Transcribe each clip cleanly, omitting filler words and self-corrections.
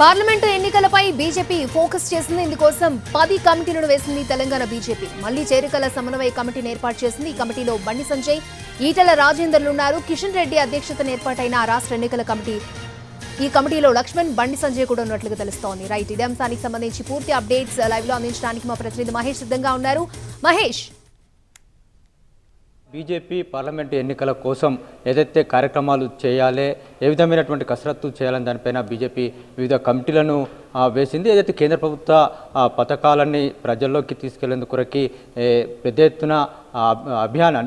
Parliament ఎన్నికలపై BJP focus చేసింది. ఇందుకోసం 10 కమిటీలను వేసింది తెలంగాణ బీజేపీ. మళ్లీ చేరికల సమన్వయ కమిటీని ఏర్పాటు చేసింది. ఈ కమిటీలో బండి సంజయ్, ఈటెల రాజేందర్లు ఉన్నారు. కిషన్ రెడ్డి అధ్యక్షతన ఏర్పాటైన రాష్ట్ర ఎన్నికల కమిటీ. ఈ కమిటీలో లక్ష్మణ్, బండి సంజయ్ కూడా ఉన్నట్లుగా తెలుస్తోంది. రైట్, ఇదే అంశానికి సంబంధించి పూర్తి అప్డేట్స్ లైవ్ లో అందించడానికి మా ప్రతినిధి మహేష్ సిద్ధంగా ఉన్నారు. మహేష్, బీజేపీ పార్లమెంటు ఎన్నికల కోసం ఏదైతే కార్యక్రమాలు చేయాలి, ఏ విధమైనటువంటి కసరత్తు చేయాలని దానిపైన బీజేపీ వివిధ కమిటీలను వేసింది. ఏదైతే కేంద్ర ప్రభుత్వ పథకాలన్నీ ప్రజల్లోకి తీసుకెళ్లేందుకు కొరకి పెద్ద ఎత్తున అభియాన్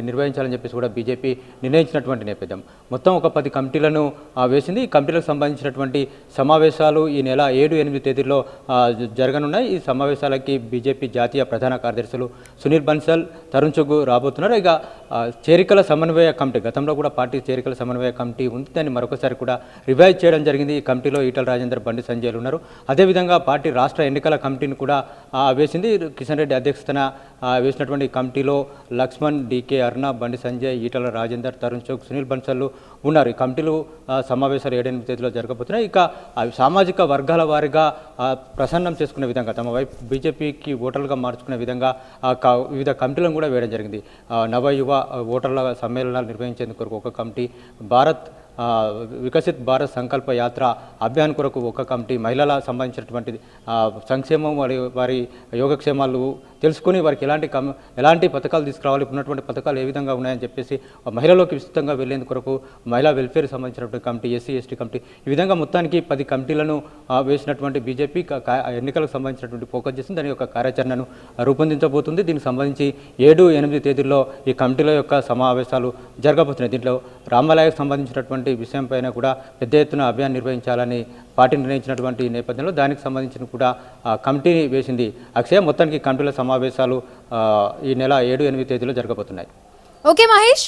నిర్వహించాలని చెప్పేసి కూడా బీజేపీ నిర్ణయించినటువంటి నేపథ్యం. మొత్తం ఒక 10 కమిటీలను వేసింది. ఈ కమిటీలకు సంబంధించినటువంటి సమావేశాలు ఈ నెల 7-8 తేదీల్లో జరగనున్నాయి. ఈ సమావేశాలకి బీజేపీ జాతీయ ప్రధాన కార్యదర్శులు సునీల్ బన్సల్, తరుణ్ చుగ్ రాబోతున్నారు. ఇక చేరికల సమన్వయ కమిటీ, గతంలో కూడా పార్టీ చేరికల సమన్వయ కమిటీ ఉంది, దాన్ని మరొకసారి కూడా రివైజ్ చేయడం జరిగింది. ఈ కమిటీలో ఈటెల రాజేందర్, బండి సంజయ్లు ఉన్నారు. అదేవిధంగా పార్టీ రాష్ట్ర ఎన్నికల కమిటీని కూడా వేసింది. కిషన్ రెడ్డి అధ్యక్షతన వేసినటువంటి కమిటీలో లక్ష్మణ్, డీకే అరుణ, బండి సంజయ్, ఈటెల రాజేందర్, తరుణ్ చుగ్, సునీల్ బన్సల్ ఉన్నారు. ఈ కమిటీలు సమావేశాలు 7-8 తేదీలో జరగబోతున్నాయి. ఇక సామాజిక వర్గాల వారీగా ప్రసన్నం చేసుకునే విధంగా, తమ వైపు బీజేపీకి ఓటర్లుగా మార్చుకునే విధంగా వివిధ కమిటీలను కూడా వేయడం జరిగింది. నవయువ ఓటర్ల సమ్మేళనాలు నిర్వహించేందుకు ఒక కమిటీ, వికసిత్ భారత్ సంకల్ప యాత్ర అభియాన్ కొరకు ఒక కమిటీ, మహిళల సంబంధించినటువంటి సంక్షేమం, వారి యోగక్షేమాలు తెలుసుకుని వారికి ఎలాంటి పథకాలు తీసుకురావాలి, ఉన్నటువంటి పథకాలు ఏ విధంగా ఉన్నాయని చెప్పేసి మహిళలోకి విస్తృతంగా వెళ్లేందుకు కొరకు మహిళా వెల్ఫేర్ సంబంధించినటువంటి కమిటీ, ఎస్సీ ఎస్టీ కమిటీ, ఈ విధంగా మొత్తానికి 10 కమిటీలను వేసినటువంటి బీజేపీ ఎన్నికలకు సంబంధించినటువంటి ఫోకస్ చేసింది. దాని యొక్క కార్యాచరణను రూపొందించబోతుంది. దీనికి సంబంధించి 7-8 తేదీల్లో ఈ కమిటీల యొక్క సమావేశాలు జరగబోతున్నాయి. దీంట్లో రామాలయకు సంబంధించినటువంటి విషయంపైన కూడా పెద్ద ఎత్తున అభియాన్ నిర్వహించాలని పార్టీ నిర్ణయించినటువంటి నేపథ్యంలో దానికి సంబంధించిన కూడా కమిటీని వేసింది. అక్షయ, మొత్తానికి కమిటీల సమావేశాలు ఈ నెల 7-8 తేదీలో జరగబోతున్నాయి. ఓకే మహేష్.